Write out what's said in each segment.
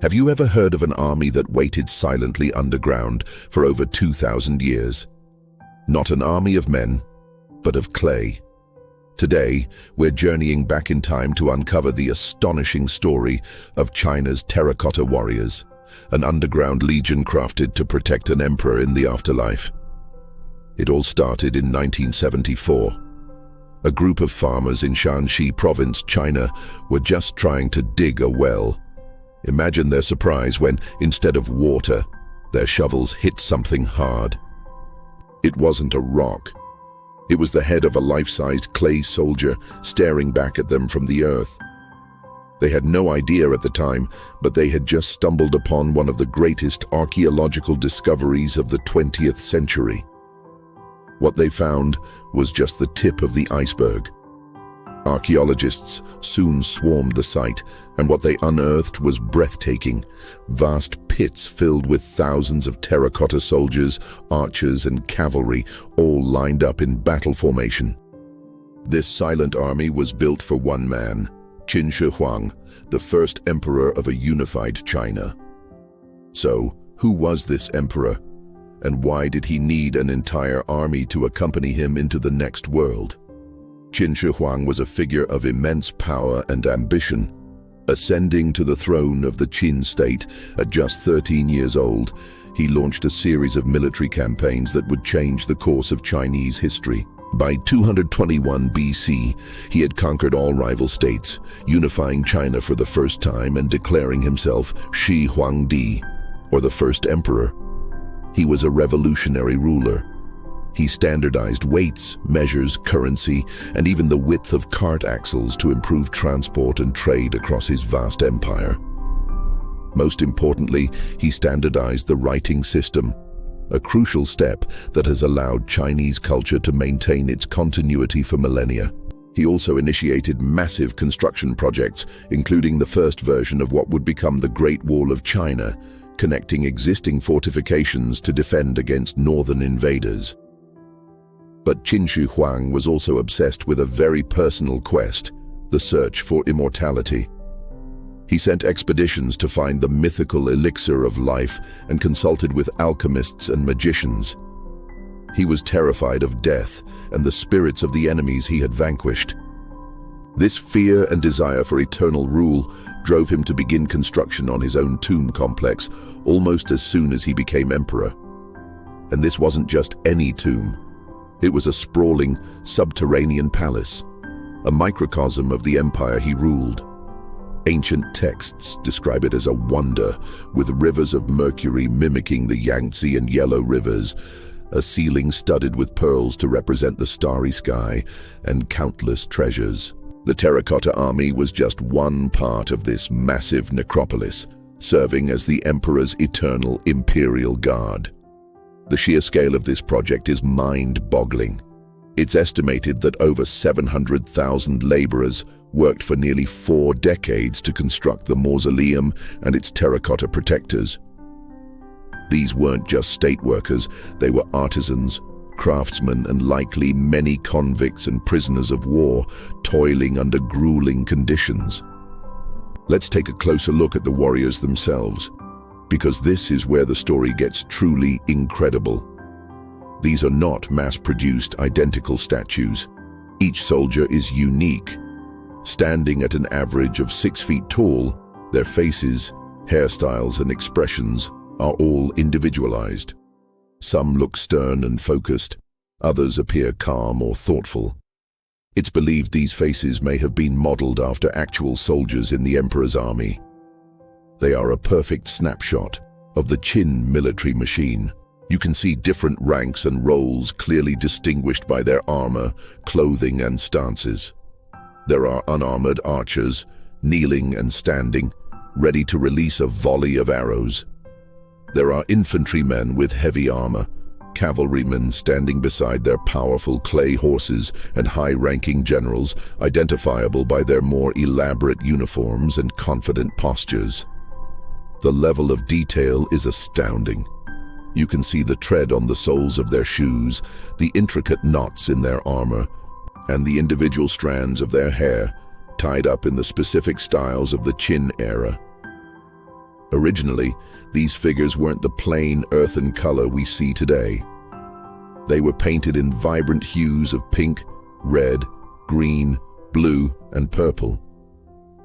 Have you ever heard of an army that waited silently underground for over 2,000 years? Not an army of men, but of clay. Today, we're journeying back in time to uncover the astonishing story of China's terracotta warriors, an underground legion crafted to protect an emperor in the afterlife. It all started in 1974. A group of farmers in Xi'an province, China, were just trying to dig a well. Imagine their surprise when, instead of water, their shovels hit something hard. It wasn't a rock. It was the head of a life-sized clay soldier staring back at them from the earth. They had no idea at the time, but they had just stumbled upon one of the greatest archaeological discoveries of the 20th century. What they found was just the tip of the iceberg. Archaeologists soon swarmed the site, and what they unearthed was breathtaking. Vast pits filled with thousands of terracotta soldiers, archers, and cavalry, all lined up in battle formation. This silent army was built for one man, Qin Shi Huang, the first emperor of a unified China. So, who was this emperor? And why did he need an entire army to accompany him into the next world? Qin Shi Huang was a figure of immense power and ambition. Ascending to the throne of the Qin state at just 13 years old, he launched a series of military campaigns that would change the course of Chinese history. By 221 BC, he had conquered all rival states, unifying China for the first time and declaring himself Shi Huangdi, or the first emperor. He was a revolutionary ruler. He standardized weights, measures, currency, and even the width of cart axles to improve transport and trade across his vast empire. Most importantly, he standardized the writing system, a crucial step that has allowed Chinese culture to maintain its continuity for millennia. He also initiated massive construction projects, including the first version of what would become the Great Wall of China, connecting existing fortifications to defend against northern invaders. But Qin Shi Huang was also obsessed with a very personal quest, the search for immortality. He sent expeditions to find the mythical elixir of life and consulted with alchemists and magicians. He was terrified of death and the spirits of the enemies he had vanquished. This fear and desire for eternal rule drove him to begin construction on his own tomb complex almost as soon as he became emperor. And this wasn't just any tomb. It was a sprawling, subterranean palace, a microcosm of the empire he ruled. Ancient texts describe it as a wonder, with rivers of mercury mimicking the Yangtze and Yellow rivers, a ceiling studded with pearls to represent the starry sky, and countless treasures. The Terracotta Army was just one part of this massive necropolis, serving as the emperor's eternal imperial guard. The sheer scale of this project is mind-boggling. It's estimated that over 700,000 laborers worked for nearly 4 decades to construct the mausoleum and its terracotta protectors. These weren't just state workers, they were artisans, craftsmen, and likely many convicts and prisoners of war, toiling under grueling conditions. Let's take a closer look at the warriors themselves, because this is where the story gets truly incredible. These are not mass-produced identical statues. Each soldier is unique. Standing at an average of 6 feet tall, their faces, hairstyles, and expressions are all individualized. Some look stern and focused, others appear calm or thoughtful. It's believed these faces may have been modeled after actual soldiers in the emperor's army. They are a perfect snapshot of the Qin military machine. You can see different ranks and roles clearly distinguished by their armor, clothing, and stances. There are unarmored archers, kneeling and standing, ready to release a volley of arrows. There are infantrymen with heavy armor, cavalrymen standing beside their powerful clay horses, and high-ranking generals identifiable by their more elaborate uniforms and confident postures. The level of detail is astounding. You can see the tread on the soles of their shoes, the intricate knots in their armor, and the individual strands of their hair tied up in the specific styles of the Qin era. Originally, these figures weren't the plain earthen color we see today. They were painted in vibrant hues of pink, red, green, blue, and purple.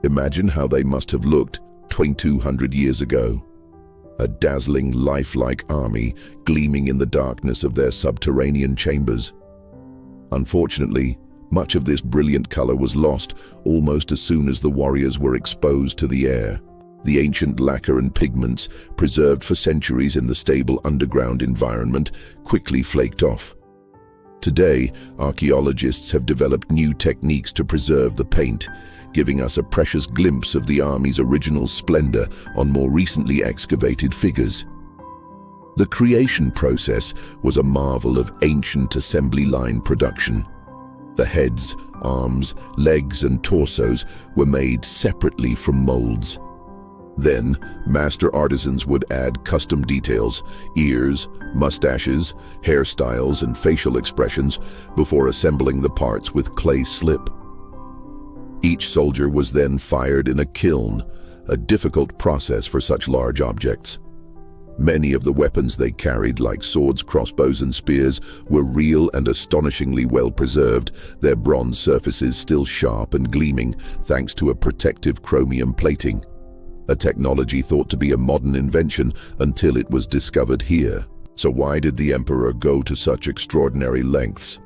Imagine how they must have looked 2,200 years ago. A dazzling, lifelike army gleaming in the darkness of their subterranean chambers. Unfortunately, much of this brilliant color was lost almost as soon as the warriors were exposed to the air. The ancient lacquer and pigments, preserved for centuries in the stable underground environment, quickly flaked off. Today, archaeologists have developed new techniques to preserve the paint, giving us a precious glimpse of the army's original splendor on more recently excavated figures. The creation process was a marvel of ancient assembly line production. The heads, arms, legs, and torsos were made separately from molds. Then, master artisans would add custom details, ears, mustaches, hairstyles, and facial expressions before assembling the parts with clay slip. Each soldier was then fired in a kiln, a difficult process for such large objects. Many of the weapons they carried, like swords, crossbows, and spears, were real and astonishingly well preserved, their bronze surfaces still sharp and gleaming thanks to a protective chromium plating. A technology thought to be a modern invention until it was discovered here. So why did the emperor go to such extraordinary lengths?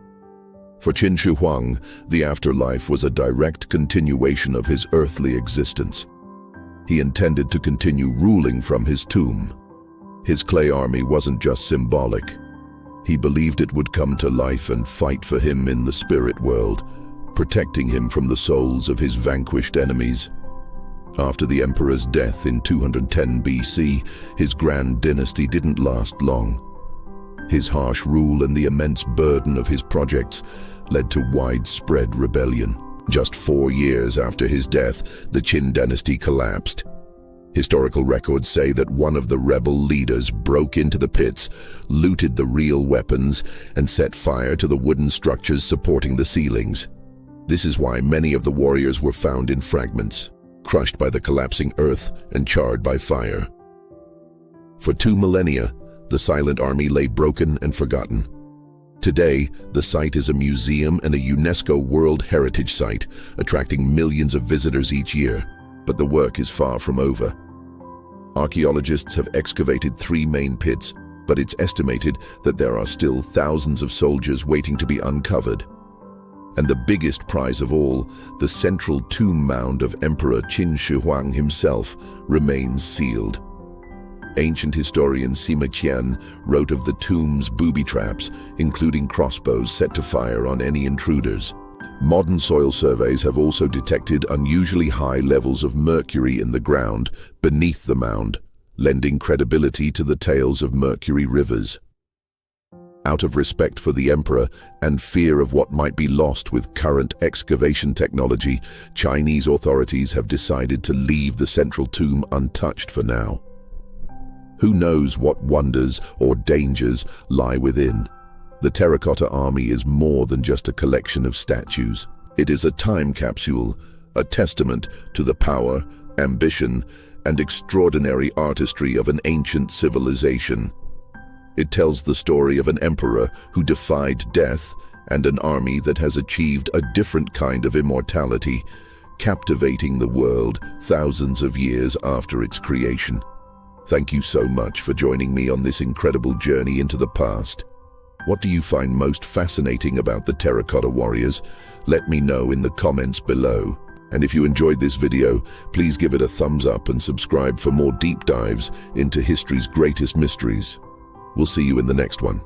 For Qin Shi Huang, the afterlife was a direct continuation of his earthly existence. He intended to continue ruling from his tomb. His clay army wasn't just symbolic. He believed it would come to life and fight for him in the spirit world, protecting him from the souls of his vanquished enemies. After the emperor's death in 210 BC, his grand dynasty didn't last long. His harsh rule and the immense burden of his projects led to widespread rebellion. Just 4 years after his death, the Qin dynasty collapsed. Historical records say that one of the rebel leaders broke into the pits, looted the real weapons, and set fire to the wooden structures supporting the ceilings. This is why many of the warriors were found in fragments, crushed by the collapsing earth and charred by fire. For 2 millennia, the silent army lay broken and forgotten. Today, the site is a museum and a UNESCO World Heritage Site, attracting millions of visitors each year, but the work is far from over. Archaeologists have excavated 3 main pits, but it's estimated that there are still thousands of soldiers waiting to be uncovered. And the biggest prize of all, the central tomb mound of Emperor Qin Shi Huang himself, remains sealed. Ancient historian Xi'an wrote of the tomb's booby traps, including crossbows set to fire on any intruders. Modern soil surveys have also detected unusually high levels of mercury in the ground beneath the mound, lending credibility to the tales of mercury rivers. Out of respect for the emperor and fear of what might be lost with current excavation technology, Chinese authorities have decided to leave the central tomb untouched for now. Who knows what wonders or dangers lie within? The Terracotta Army is more than just a collection of statues. It is a time capsule, a testament to the power, ambition, and extraordinary artistry of an ancient civilization. It tells the story of an emperor who defied death and an army that has achieved a different kind of immortality, captivating the world thousands of years after its creation. Thank you so much for joining me on this incredible journey into the past. What do you find most fascinating about the Terracotta Warriors? Let me know in the comments below. And if you enjoyed this video, please give it a thumbs up and subscribe for more deep dives into history's greatest mysteries. We'll see you in the next one.